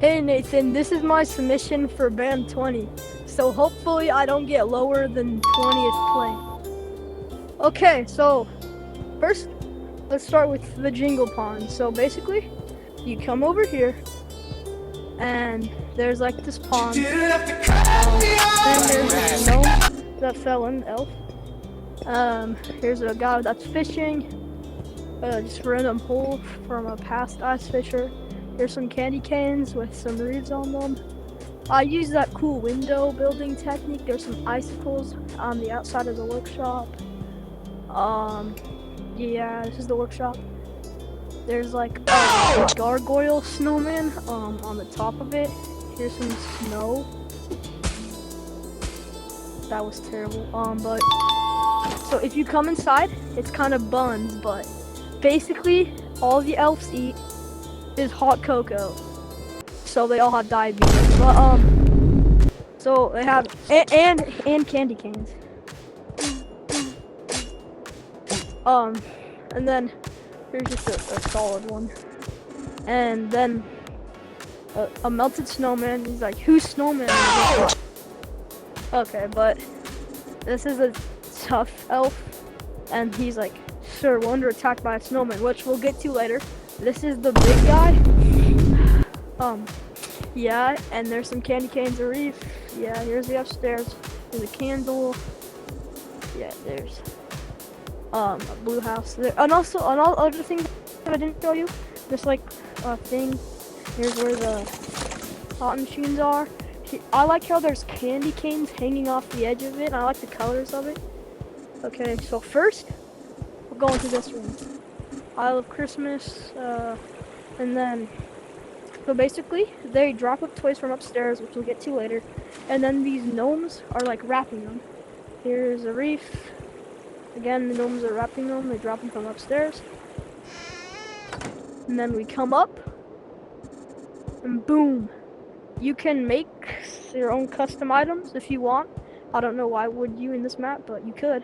Hey Nathan, this is my submission for band 20. So hopefully I don't get lower than 20th place. Okay, so first let's start with the jingle pond. So basically, you come over here and there's like this pond. Then there's a gnome that fell in, elf. Here's a guy that's fishing. Just random hole from a past ice fisher. Here's some candy canes with some reeds on them. I use that cool window building technique. There's some icicles on the outside of the workshop. Yeah, this is the workshop. There's like a gargoyle snowman on the top of it. Here's some snow. That was terrible. But so if you come inside, it's kind of buns, but basically all the elves eat is hot cocoa. So they all have diabetes. But so they have and candy canes. And then here's just a solid one. And then a melted snowman. He's like, who's snowman? Okay, but this is a tough elf, and he's like, sir, we're under attack by a snowman, which we'll get to later. This is the big guy. Yeah, and there's some candy canes a reef. Yeah, here's the upstairs. There's a candle. Yeah, there's a blue house there. And also, all other things that I didn't show you, there's like a thing. Here's where the cotton machines are. I like how there's candy canes hanging off the edge of it, and I like the colors of it. Okay, so first, we're going to this room. I Love Christmas, and then, so basically, they drop up toys from upstairs, which we'll get to later, and then these gnomes are like wrapping them. Here's a reef. Again, the gnomes are wrapping them, they drop them from upstairs. And then we come up, and boom. You can make your own custom items if you want. I don't know why would you in this map, but you could.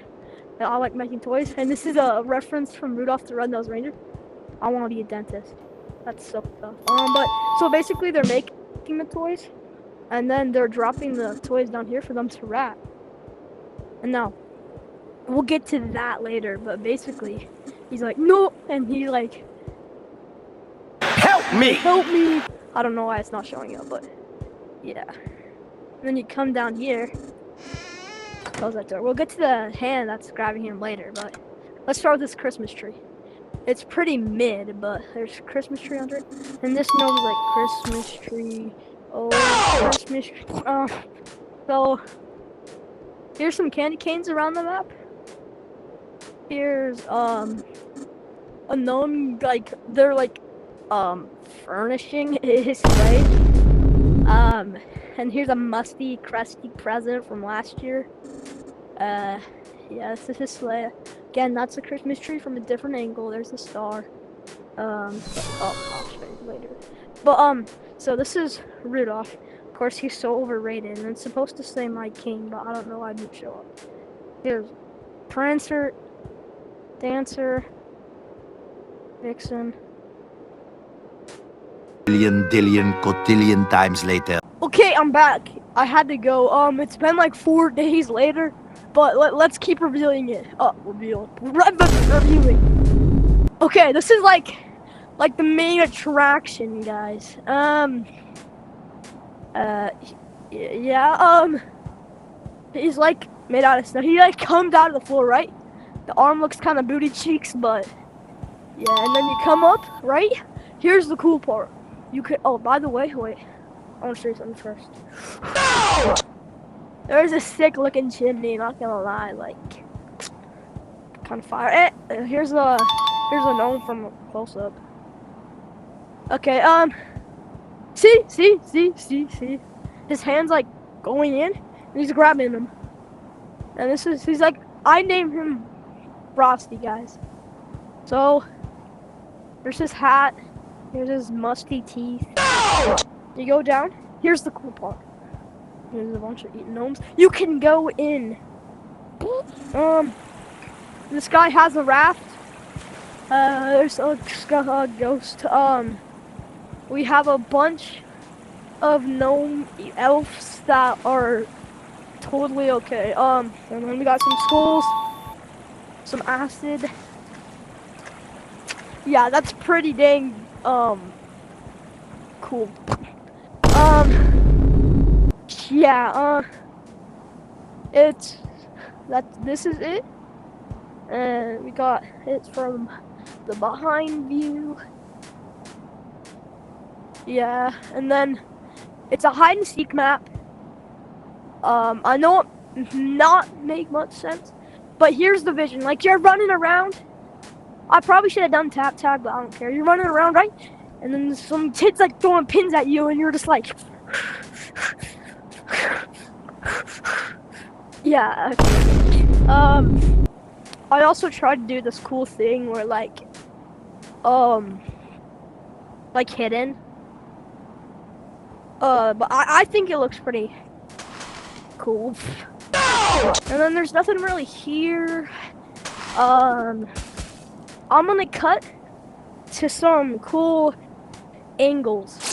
I like making toys, and this is a reference from Rudolph the Red-Nosed Reindeer. I want to be a dentist. That's so tough. But so basically they're making the toys, and then they're dropping the toys down here for them to wrap. And now, we'll get to that later, but basically, he's like, no, and he like, help me! Help me! I don't know why it's not showing up, but yeah. And then you come down here. Close that door. We'll get to the hand that's grabbing him later, but let's start with this Christmas tree. It's pretty mid, but there's a Christmas tree under it. And this gnome's like Christmas tree. Oh, Christmas tree. So here's some candy canes around the map. Here's a gnome, like they're like furnishing his sleigh. And here's a musty, crusty present from last year. Yeah, this is his sleigh. Again, that's a Christmas tree from a different angle. There's the star. I'll show you later. But, so this is Rudolph. Of course, he's so overrated, and it's supposed to say my king, but I don't know why it didn't show up. Here's Prancer, Dancer, Vixen. Dillion, cotillion times later. Okay, I'm back. I had to go. It's been like 4 days later, but let's keep revealing it. Reviewing. Okay, this is like the main attraction, guys. Yeah, he's like made out of snow. He like comes out of the floor, right? The arm looks kind of booty cheeks, but yeah, and then you come up, right? Here's the cool part. You could, oh, by the way, wait. I want to show you something first. No! There's a sick looking chimney, not gonna lie, like, kind of fire. Here's a gnome from a close up. Okay, see? His hand's like going in, and he's grabbing him. And he's like, I named him Frosty, guys. So, there's his hat. Here's his musty teeth. No! You go down. Here's the cool part. There's a bunch of eating gnomes. You can go in. This guy has a raft. There's a ghost. We have a bunch of gnome elves that are totally okay. And then we got some skulls, some acid. Yeah, that's pretty dang cool. Yeah, this is it. And we got it from the behind view. Yeah, and then it's a hide and seek map. I know it not make much sense, but here's the vision. Like, you're running around. I probably should have done tap tag, but I don't care. You're running around, right? And then some kid's like throwing pins at you, and you're just like, yeah. I also tried to do this cool thing where like hidden. But I think it looks pretty cool. And then there's nothing really here. I'm gonna cut to some cool angles.